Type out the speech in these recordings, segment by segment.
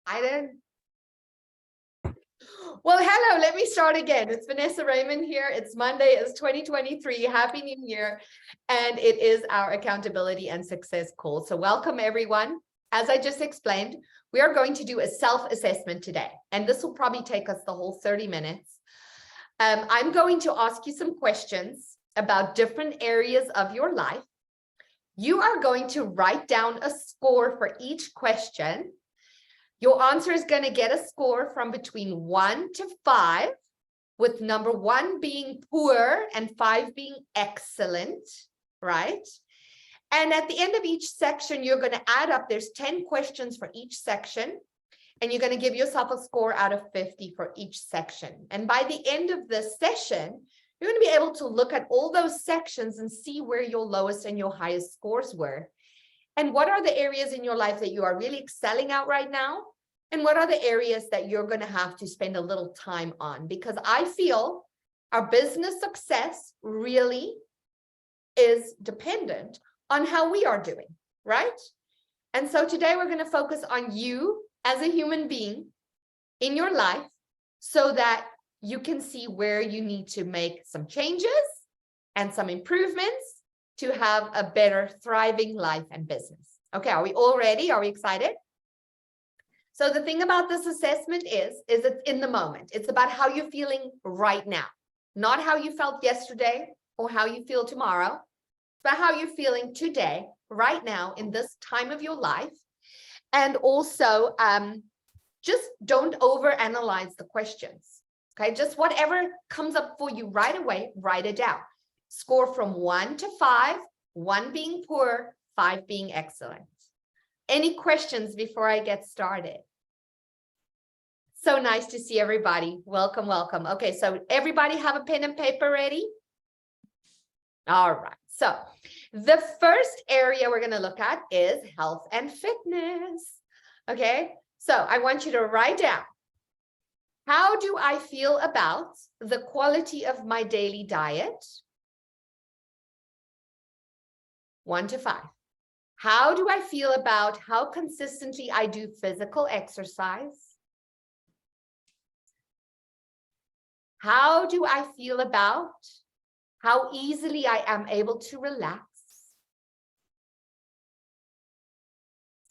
excited? Well, hello, let me start again. It's Vanessa Raymond here. It's Monday, it's 2023. Happy New Year. And it is our accountability and success call. So welcome everyone. As I just explained, we are going to do a self-assessment today. And this will probably take us the whole 30 minutes. I'm going to ask you some questions about different areas of your life. You are going to write down a score for each question. Your answer is going to get a score from between 1 to 5, with number 1 being poor and 5 being excellent, right? And at the end of each section, you're going to add up. There's 10 questions for each section, and you're going to give yourself a score out of 50 for each section. And by the end of the session, you're going to be able to look at all those sections and see where your lowest and your highest scores were. And what are the areas in your life that you are really excelling at right now? And what are the areas that you're going to have to spend a little time on? Because I feel our business success really is dependent on how we are doing, right? And so today we're going to focus on you as a human being in your life so that you can see where you need to make some changes and some improvements to have a better, thriving life and business. Okay, are we all ready? Are we excited? So the thing about this assessment is it's in the moment. It's about how you're feeling right now, not how you felt yesterday or how you feel tomorrow, but how you're feeling today, right now, in this time of your life. And also, just don't overanalyze the questions. Okay, just whatever comes up for you right away, write it down. Score from 1 to 5, 1 being poor, 5 being excellent. Any questions before I get started? So nice to see everybody. Welcome, welcome. Okay, so everybody have a pen and paper ready? All right, so the first area we're going to look at is health and fitness. Okay, so I want you to write down, how do I feel about the quality of my daily diet? 1 to 5. How do I feel about how consistently I do physical exercise? How do I feel about how easily I am able to relax?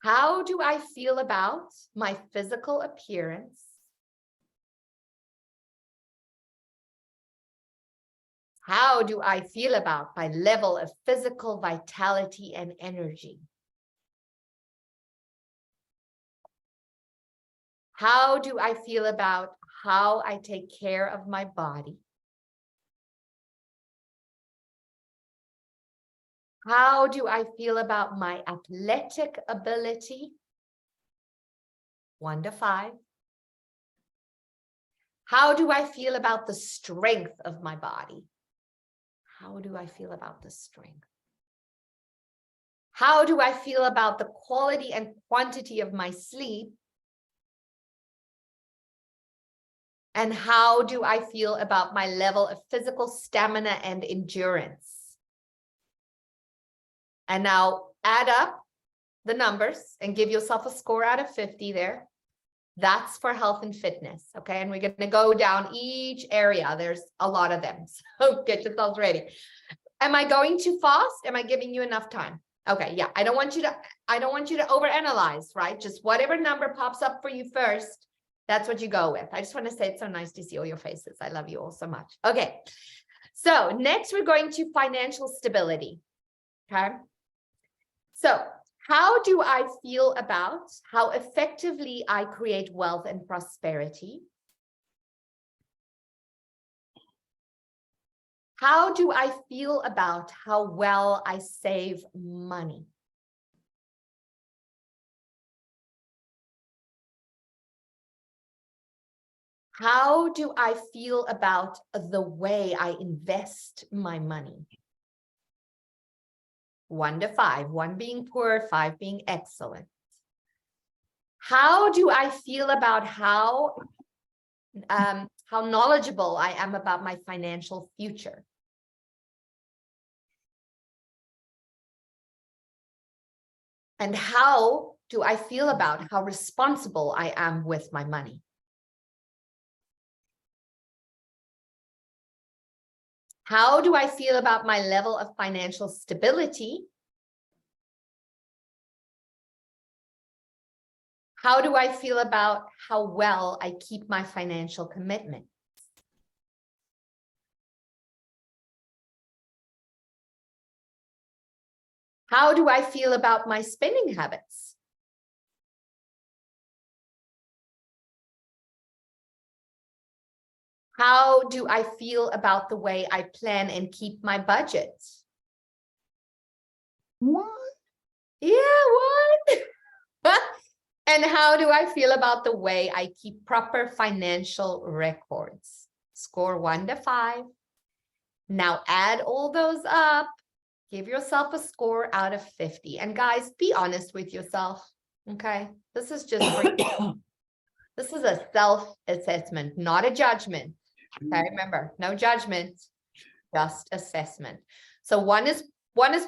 How do I feel about my physical appearance? How do I feel about my level of physical vitality and energy? How do I feel about how I take care of my body? How do I feel about my athletic ability? 1 to 5. How do I feel about the strength of my body? How do I feel about the strength? How do I feel about the quality and quantity of my sleep? And how do I feel about my level of physical stamina and endurance? And now add up the numbers and give yourself a score out of 50 there. That's for health and fitness, okay? And we're going to go down each area. There's a lot of them, so get yourselves ready. Am I going too fast? Am I giving you enough time? Okay, yeah, I don't want you to overanalyze, right? Just whatever number pops up for you first, that's what you go with. I just want to say it's so nice to see all your faces. I love you all so much. Okay, so next we're going to financial stability, okay? So how do I feel about how effectively I create wealth and prosperity? How do I feel about how well I save money? How do I feel about the way I invest my money? 1 to 5, 1 being poor, 5 being excellent. How do I feel about how knowledgeable I am about my financial future? And how do I feel about how responsible I am with my money? How do I feel about my level of financial stability? How do I feel about how well I keep my financial commitment? How do I feel about my spending habits? How do I feel about the way I plan and keep my budget? What? Yeah, what? And how do I feel about the way I keep proper financial records? Score 1 to 5. Now add all those up. Give yourself a score out of 50. And guys, be honest with yourself. Okay. This is just this is a self-assessment, not a judgment. Okay. Remember, no judgment, just assessment. So one is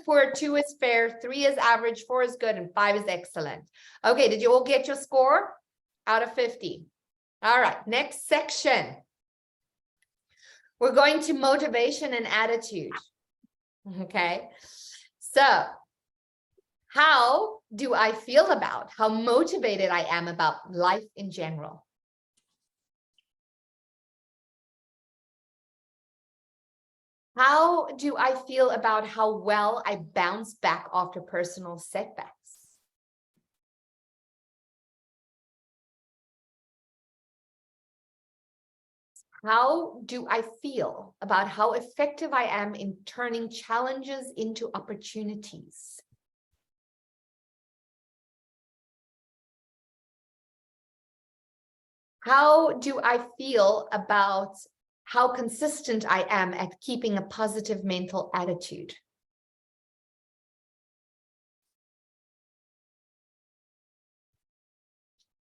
poor, 2 is fair, 3 is average, 4 is good, and 5 is excellent. Okay, did you all get your score out of 50? All right, next section. We're going to motivation and attitude. Okay, so how do I feel about how motivated I am about life in general? How do I feel about how well I bounce back after personal setbacks? How do I feel about how effective I am in turning challenges into opportunities? How do I feel about how consistent I am at keeping a positive mental attitude?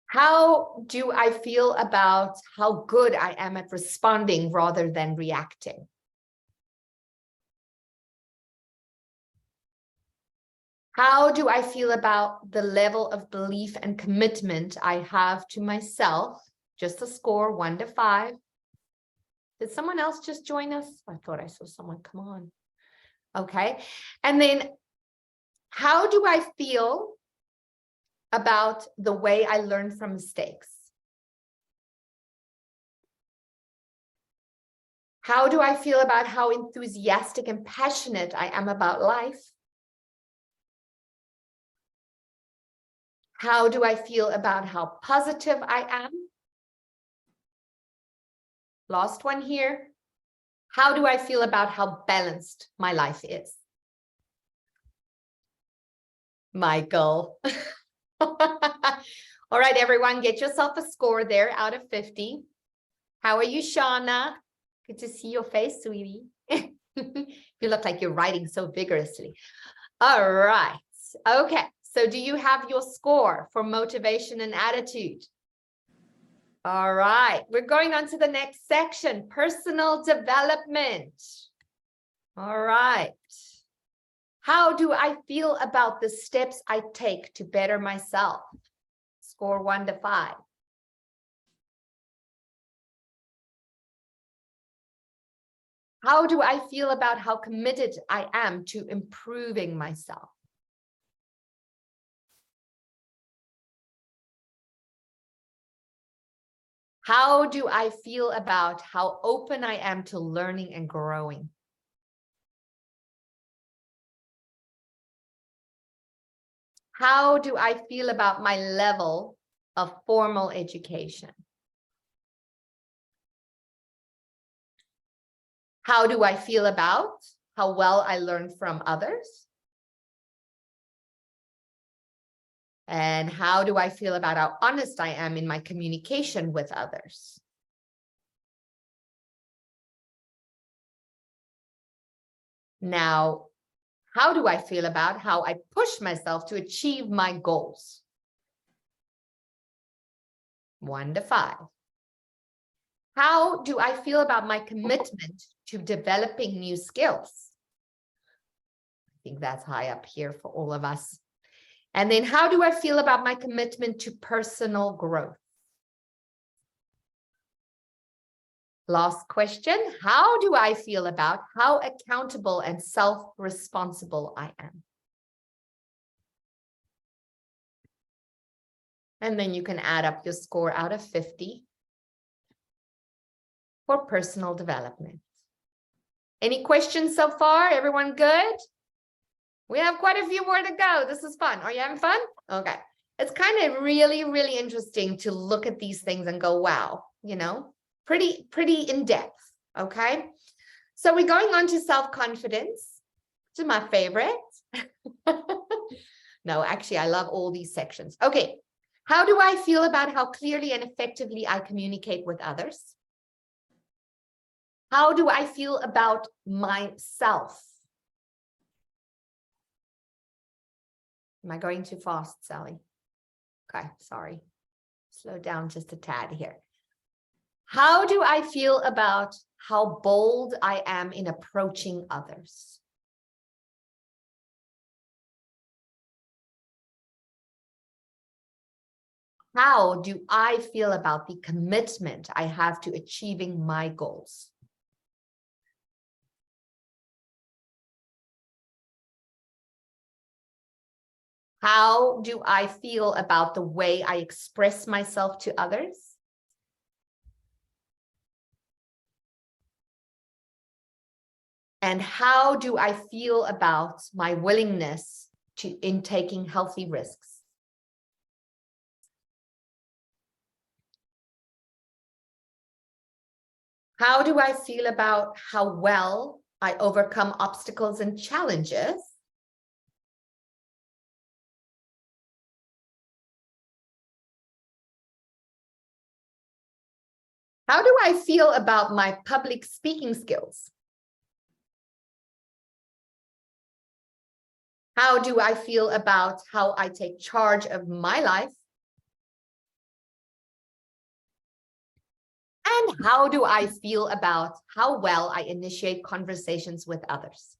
How do I feel about how good I am at responding rather than reacting? How do I feel about the level of belief and commitment I have to myself? Just a score, 1 to 5. Did someone else just join us? I thought I saw someone come on. Okay. And then how do I feel about the way I learn from mistakes? How do I feel about how enthusiastic and passionate I am about life? How do I feel about how positive I am? Last one here. How do I feel about how balanced my life is? Michael. All right, everyone, get yourself a score there out of 50. How are you, Shauna? Good to see your face, sweetie. You look like you're writing so vigorously. All right. Okay. So do you have your score for motivation and attitude? All right. We're going on to the next section, personal development. All right. How do I feel about the steps I take to better myself? Score 1 to 5. How do I feel about how committed I am to improving myself? How do I feel about how open I am to learning and growing? How do I feel about my level of formal education? How do I feel about how well I learn from others? And how do I feel about how honest I am in my communication with others? Now, how do I feel about how I push myself to achieve my goals? 1 to 5. How do I feel about my commitment to developing new skills? I think that's high up here for all of us. And then how do I feel about my commitment to personal growth? Last question, how do I feel about how accountable and self-responsible I am? And then you can add up your score out of 50 for personal development. Any questions so far? Everyone good? We have quite a few more to go. This is fun. Are you having fun? Okay. It's kind of really, really interesting to look at these things and go, wow, you know, pretty in depth. Okay. So we're going on to self-confidence, which is my favorite. No, actually, I love all these sections. Okay. How do I feel about how clearly and effectively I communicate with others? How do I feel about myself? Am I going too fast, Sally? Okay, sorry. Slow down just a tad here. How do I feel about how bold I am in approaching others? How do I feel about the commitment I have to achieving my goals? How do I feel about the way I express myself to others? And how do I feel about my willingness in taking healthy risks? How do I feel about how well I overcome obstacles and challenges? How do I feel about my public speaking skills? How do I feel about how I take charge of my life? And how do I feel about how well I initiate conversations with others?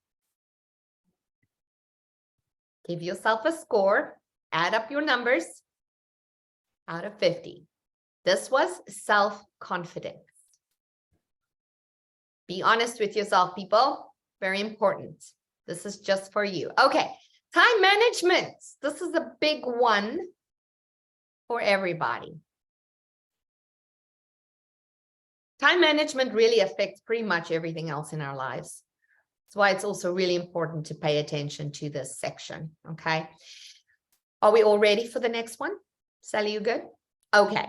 Give yourself a score, add up your numbers out of 50. This was self-confidence. Be honest with yourself, people. Very important. This is just for you. Okay, time management. This is a big one for everybody. Time management really affects pretty much everything else in our lives. That's why it's also really important to pay attention to this section, okay? Are we all ready for the next one? Sally, you good? Okay.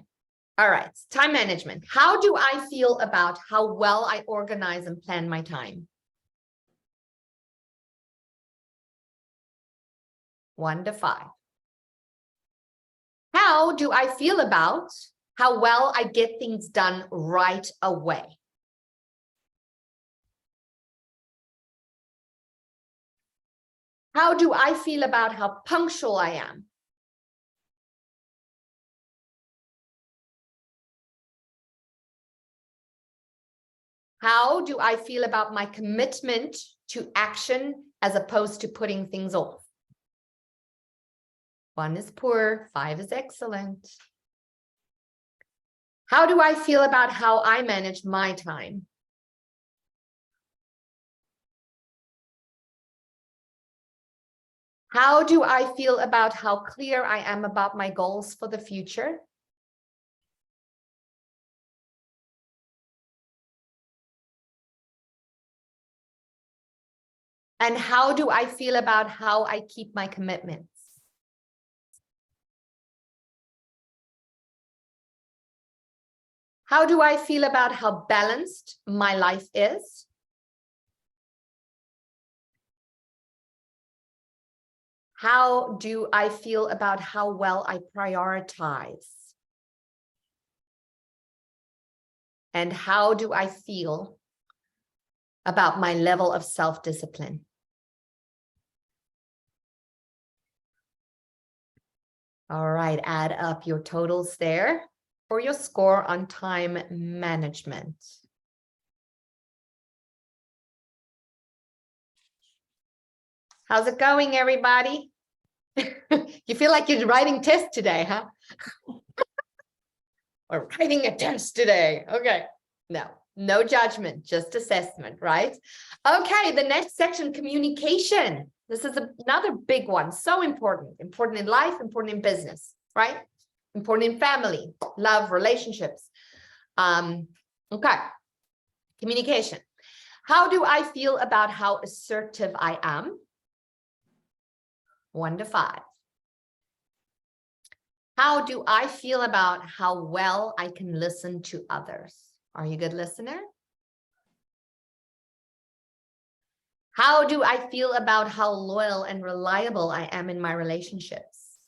All right, time management. How do I feel about how well I organize and plan my time? 1 to 5. How do I feel about how well I get things done right away? How do I feel about how punctual I am? How do I feel about my commitment to action as opposed to putting things off? 1 is poor, 5 is excellent. How do I feel about how I manage my time? How do I feel about how clear I am about my goals for the future? And how do I feel about how I keep my commitments? How do I feel about how balanced my life is? How do I feel about how well I prioritize? And how do I feel about my level of self-discipline? All right, add up your totals there for your score on time management. How's it going, everybody? You feel like you're writing tests today, huh? We're writing a test today. Okay. No judgment, just assessment, right? Okay, the next section, communication. This is another big one. So important. Important in life, important in business, right? Important in family, love, relationships. Okay. Communication. How do I feel about how assertive I am? 1 to 5. How do I feel about how well I can listen to others? Are you a good listener? How do I feel about how loyal and reliable I am in my relationships?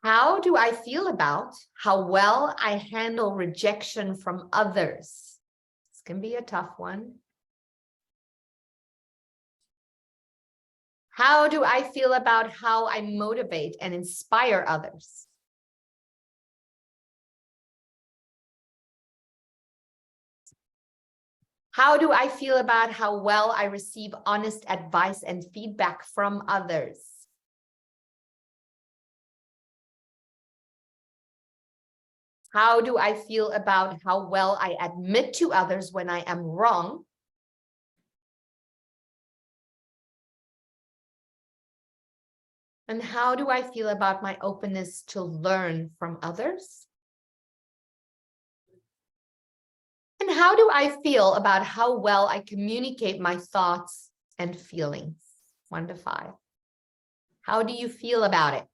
How do I feel about how well I handle rejection from others? This can be a tough one. How do I feel about how I motivate and inspire others? How do I feel about how well I receive honest advice and feedback from others? How do I feel about how well I admit to others when I am wrong? And how do I feel about my openness to learn from others? And how do I feel about how well I communicate my thoughts and feelings? 1 to 5. How do you feel about it?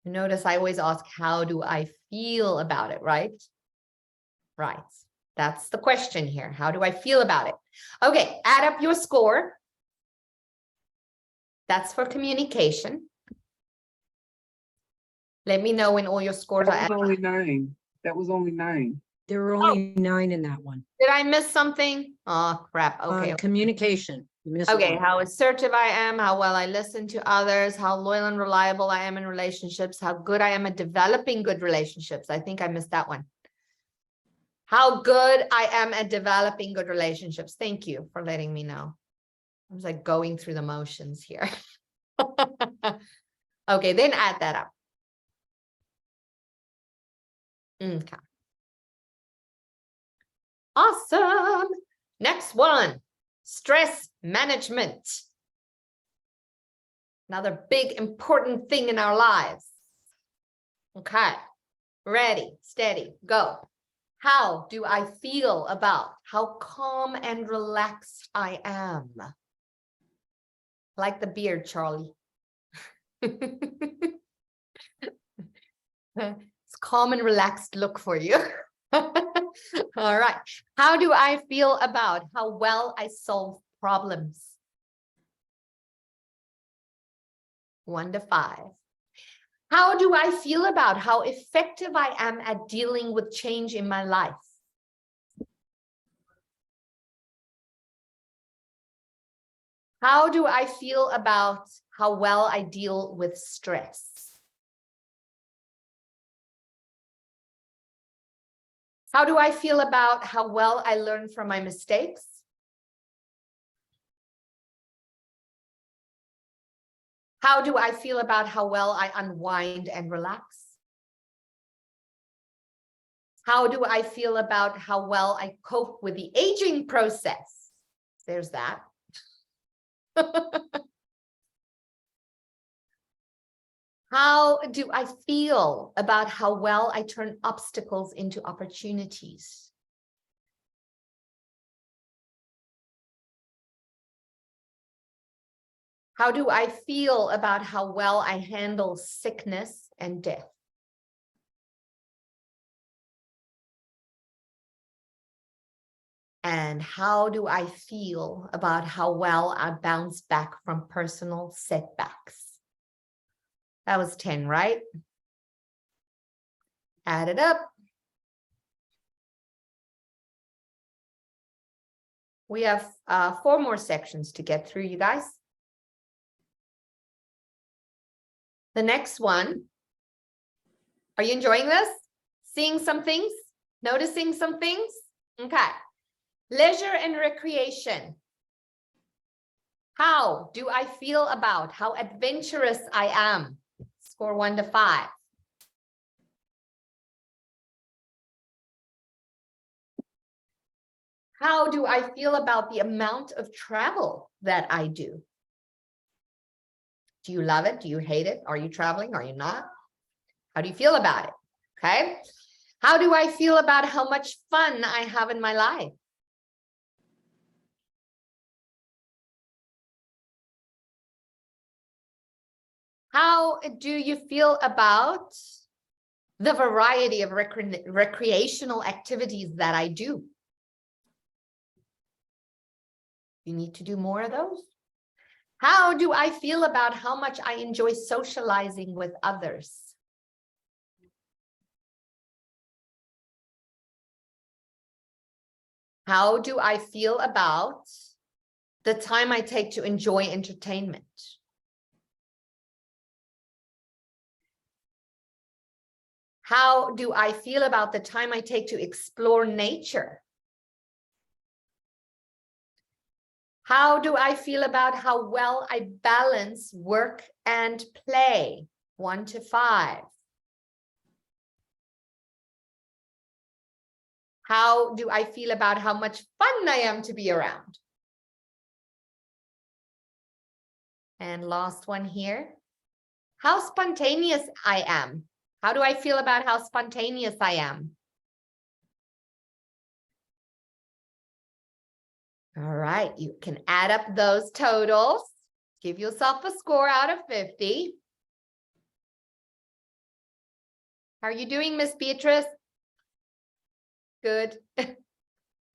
Notice I always ask, how do I feel about it, right? Right. That's the question here. How do I feel about it? Okay, add up your score. That's for communication. Let me know when all your scores are That was added. only 9. That was only 9. There were only 9 in that one. Did I miss something? Oh, crap. Okay. Communication. You missed Okay, one. how assertive I am, how well I listen to others, how loyal and reliable I am in relationships, how good I am at developing good relationships. I think I missed that one. How good I am at developing good relationships. Thank you for letting me know. I was like going through the motions here. Okay, then add that up. Okay. Awesome. Next one, stress management. Another big important thing in our lives. Okay, ready, steady, go. How do I feel about how calm and relaxed I am? Like the beard, Charlie. It's calm and relaxed look for you. All right. How do I feel about how well I solve problems? 1 to 5. How do I feel about how effective I am at dealing with change in my life? How do I feel about how well I deal with stress? How do I feel about how well I learn from my mistakes? How do I feel about how well I unwind and relax? How do I feel about how well I cope with the aging process? There's that. How do I feel about how well I turn obstacles into opportunities? How do I feel about how well I handle sickness and death? And how do I feel about how well I bounce back from personal setbacks? That was 10, right? Add it up. We have 4 more sections to get through, you guys. The next one. Are you enjoying this? Seeing some things? Noticing some things? Okay. Leisure and recreation. How do I feel about how adventurous I am? Score 1 to 5. How do I feel about the amount of travel that I do? Do you love it? Do you hate it? Are you traveling? Are you not? How do you feel about it? Okay. How do I feel about how much fun I have in my life? How do you feel about the variety of recreational activities that I do? You need to do more of those. How do I feel about how much I enjoy socializing with others? How do I feel about the time I take to enjoy entertainment? How do I feel about the time I take to explore nature? How do I feel about how well I balance work and play? 1 to 5. How do I feel about how much fun I am to be around? And last one here. How spontaneous I am. How do I feel about how spontaneous I am? All right, you can add up those totals. Give yourself a score out of 50. How are you doing, Miss Beatrice? Good.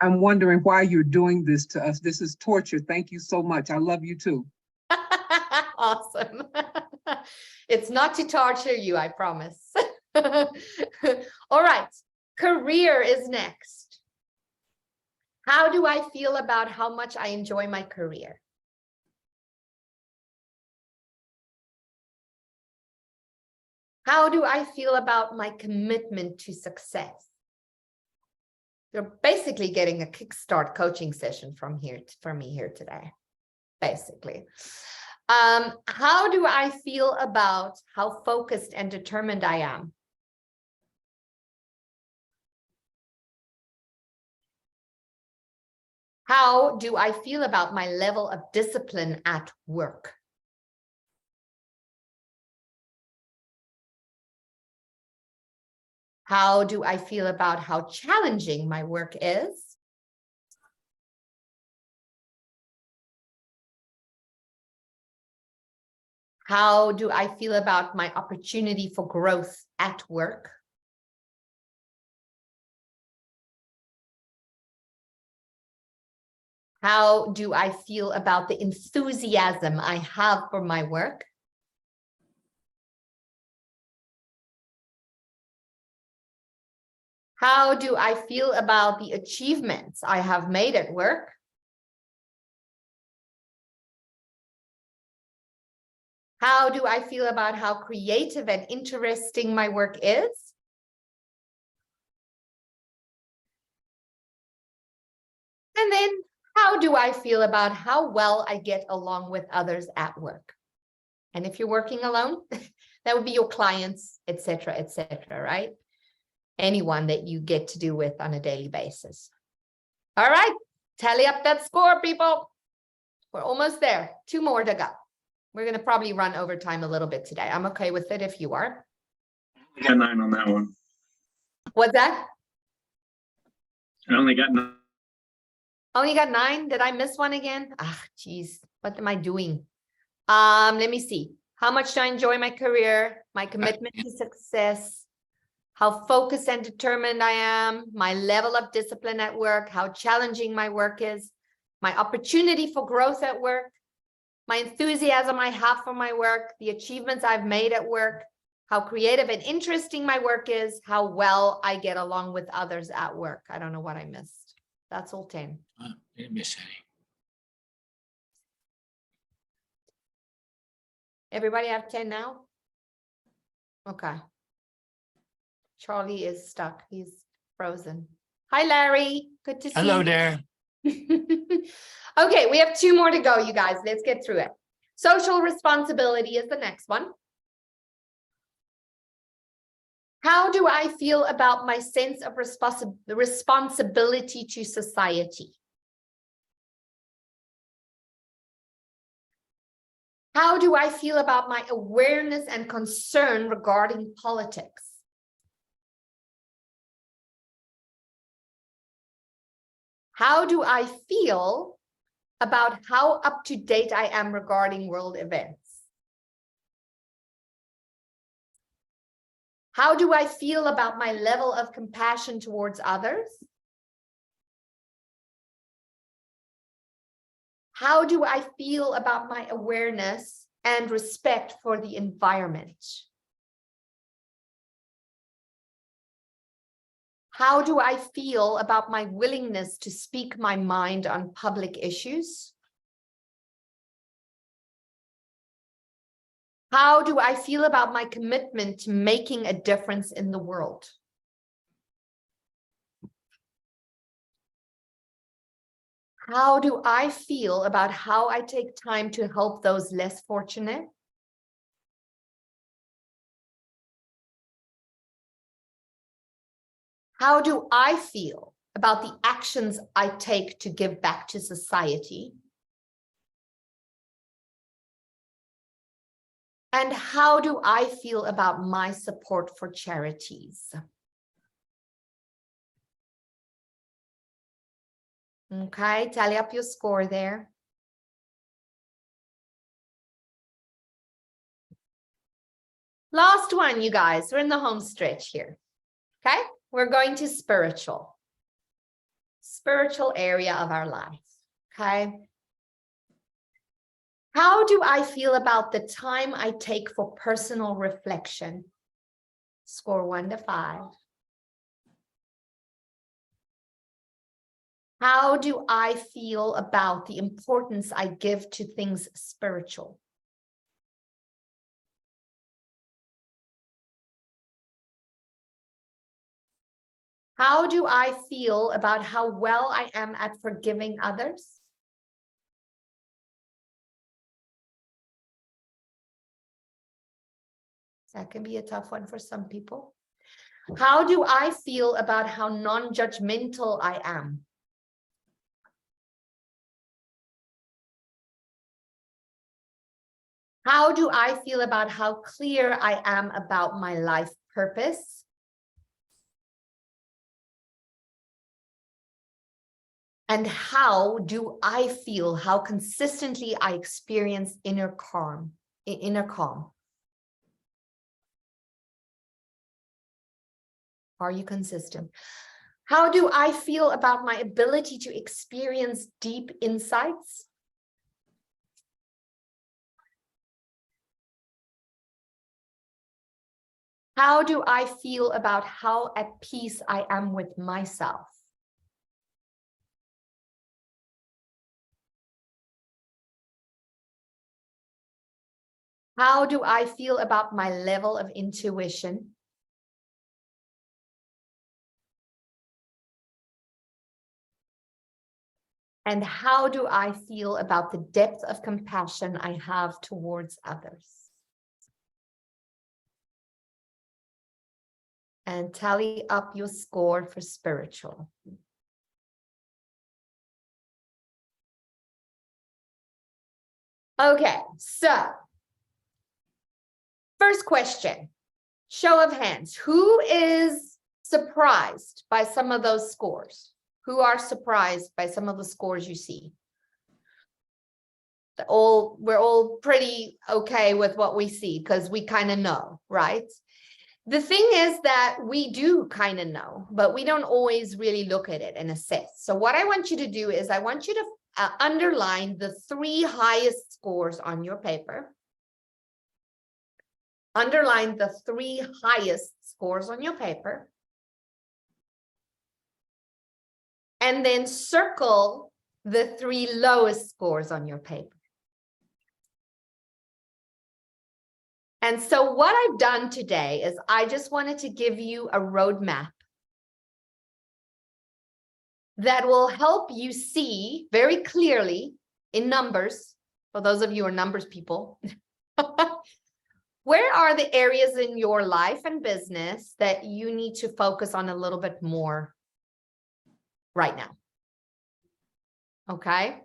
I'm wondering why you're doing this to us. This is torture. Thank you so much. I love you too. Awesome. It's not to torture you, I promise. All right, career is next. How do I feel about how much I enjoy my career? How do I feel about my commitment to success? You're basically getting a kickstart coaching session from me here today, basically. How do I feel about how focused and determined I am? How do I feel about my level of discipline at work? How do I feel about how challenging my work is? How do I feel about my opportunity for growth at work? How do I feel about the enthusiasm I have for my work? How do I feel about the achievements I have made at work? How do I feel about how creative and interesting my work is? And then how do I feel about how well I get along with others at work? And if you're working alone, that would be your clients, etc., right? Anyone that you get to do with on a daily basis. All right, tally up that score, people. We're almost there. 2 more to go. We're going to probably run over time a little bit today. I'm okay with it if you are. I got 9 on that one. What's that? I only got 9. Only got 9. Did I miss one again? Ah, geez. What am I doing? Let me see. How much do I enjoy my career? My commitment to success? How focused and determined I am? My level of discipline at work? How challenging my work is? My opportunity for growth at work? My enthusiasm I have for my work? The achievements I've made at work? How creative and interesting my work is? How well I get along with others at work? I don't know what I missed. That's all 10. Didn't miss any. Everybody have 10 now? Okay. Charlie is stuck. He's Frozen. Hi, Larry. Good to see you. Hello there. Okay, we have 2 more to go, you guys. Let's get through it. Social responsibility is the next one. How do I feel about my sense of responsibility to society? How do I feel about my awareness and concern regarding politics? How do I feel about how up to date I am regarding world events? How do I feel about my level of compassion towards others? How do I feel about my awareness and respect for the environment? How do I feel about my willingness to speak my mind on public issues? How do I feel about my commitment to making a difference in the world? How do I feel about how I take time to help those less fortunate? How do I feel about the actions I take to give back to society? And how do I feel about my support for charities? Okay, tally up your score there. Last one, you guys, we're in the home stretch here. Okay, we're going to spiritual area of our life. Okay. How do I feel about the time I take for personal reflection? Score 1 to 5. How do I feel about the importance I give to things spiritual? How do I feel about how well I am at forgiving others? That can be a tough one for some people. How do I feel about how non-judgmental I am? How do I feel about how clear I am about my life purpose? And how do I feel, how consistently I experience inner calm? Are you consistent? How do I feel about my ability to experience deep insights? How do I feel about how at peace I am with myself? How do I feel about my level of intuition? And how do I feel about the depth of compassion I have towards others? And tally up your score for spiritual. Okay, so first question, show of hands. Who is surprised by some of those scores? Who are surprised by some of the scores you see? We're all pretty okay with what we see because we kind of know, right? The thing is that we do kind of know, but we don't always really look at it and assess. So what I want you to do is I want you to underline the 3 highest scores on your paper. Underline the 3 highest scores on your paper. And then circle the 3 lowest scores on your paper. And so what I've done today is I just wanted to give you a roadmap that will help you see very clearly in numbers, for those of you who are numbers people, where are the areas in your life and business that you need to focus on a little bit more right now? Okay.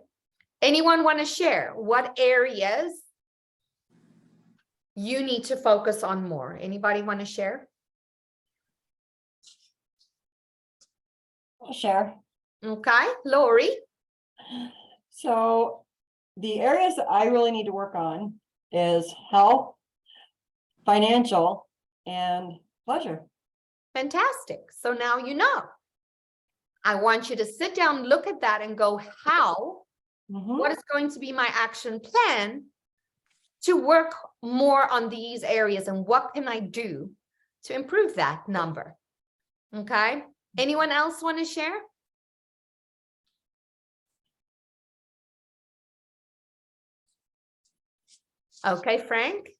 Anyone want to share what areas you need to focus on more? Anybody want to share? I'll share. Okay, Lori. So the areas that I really need to work on is health, financial, and pleasure. Fantastic. So now you know. I want you to sit down, look at that and go, how? Mhm. What is going to be my action plan to work more on these areas, and what can I do to improve that number? Okay. Anyone else want to share? Okay, Frank.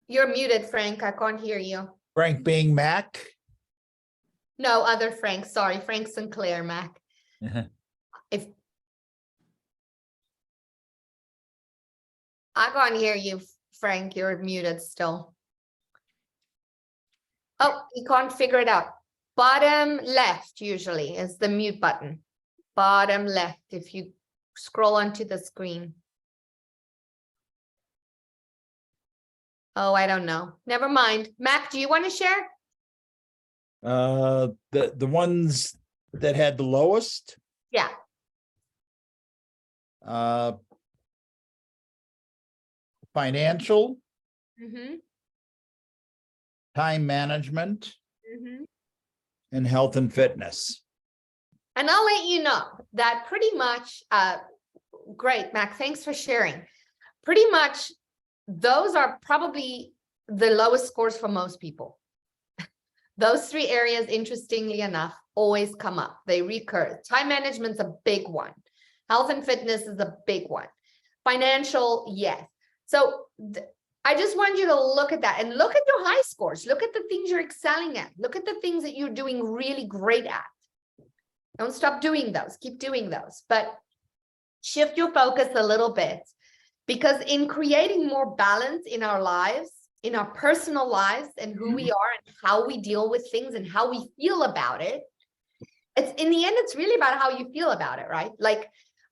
You're muted, Frank. I can't hear you. Frank being Mac. No, other Frank. Sorry, Frank Sinclair, Mac. If I can't hear you, Frank, you're muted still. Oh, you can't figure it out. Bottom left usually is the mute button. Bottom left, if you scroll onto the screen. Oh, I don't know. Never mind. Mac, do you want to share? The ones that had the lowest, Yeah. financial, Mm-hmm. time management, Mm-hmm. and health and fitness. And I'll let you know that pretty much, great, Mac, thanks for sharing. Pretty much, those are probably the lowest scores for most people. Those three areas, interestingly enough, always come up. They recur. Time management's a big one. Health and fitness is a big one. Financial, yes. So I just want you to look at that and look at your high scores. Look at the things you're excelling at. Look at the things that you're doing really great at. Don't stop doing those. Keep doing those. But shift your focus a little bit, because in creating more balance in our lives, in our personal lives, and who we are and how we deal with things and how we feel about it, it's in the end, it's really about how you feel about it, right? Like,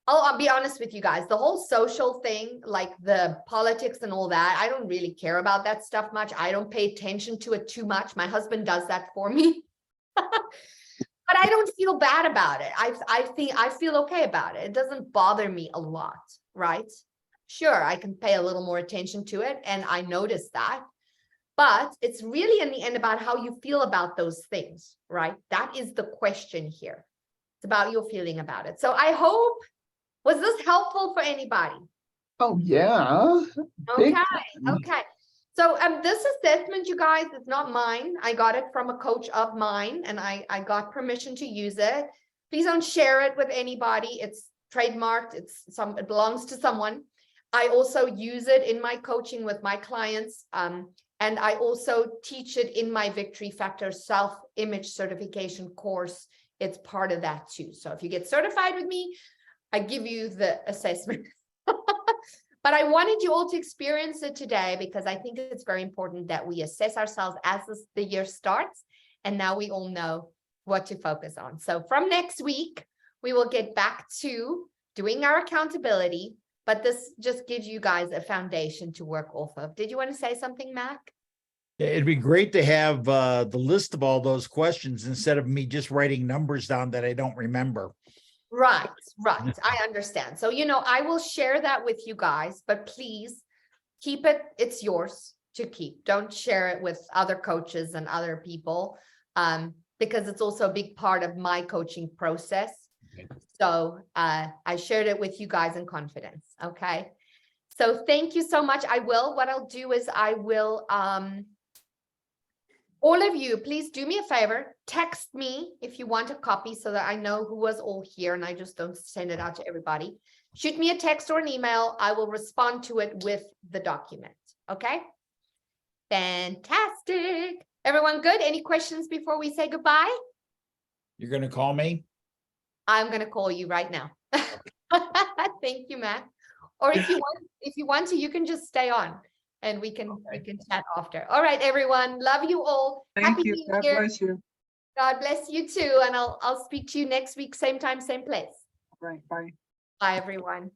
I'll be honest with you guys, the whole social thing, like the politics and all that, I don't really care about that stuff much. I don't pay attention to it too much. My husband does that for me. But I don't feel bad about it. I feel okay about it. It doesn't bother me a lot, right? Sure, I can pay a little more attention to it, and I notice that. But it's really in the end about how you feel about those things, right? That is the question here. It's about your feeling about it. So I hope, was this helpful for anybody? Oh, yeah. Okay, Big time. okay. So this assessment, you guys, is not mine. I got it from a coach of mine, and I got permission to use it. Please don't share it with anybody. It's trademarked. It belongs to someone. I also use it in my coaching with my clients. And I also teach it in my Victory Factor self-image certification course. It's part of that too. So if you get certified with me, I give you the assessment. But I wanted you all to experience it today, because I think it's very important that we assess ourselves as the year starts. And now we all know what to focus on. So from next week, we will get back to doing our accountability. But this just gives you guys a foundation to work off of. Did you want to say something, Mac? It'd be great to have the list of all those questions instead of me just writing numbers down that I don't remember. Right. I understand. So, I will share that with you guys, but please keep it. It's yours to keep. Don't share it with other coaches and other people, because it's also a big part of my coaching process. So I shared it with you guys in confidence. Okay. So thank you so much. What I'll do is all of you, please do me a favor, text me if you want a copy so that I know who was all here and I just don't send it out to everybody. Shoot me a text or an email. I will respond to it with the document. Okay. Fantastic. Everyone good? Any questions before we say goodbye? You're gonna call me? I'm gonna call you right now. Thank you, Matt. Or if you want to, you can just stay on and we can chat after. All right, everyone. Love you all. Thank Happy you. New God Year. bless you. God bless you too. And I'll speak to you next week, same time, same place. Right, bye. Bye, everyone.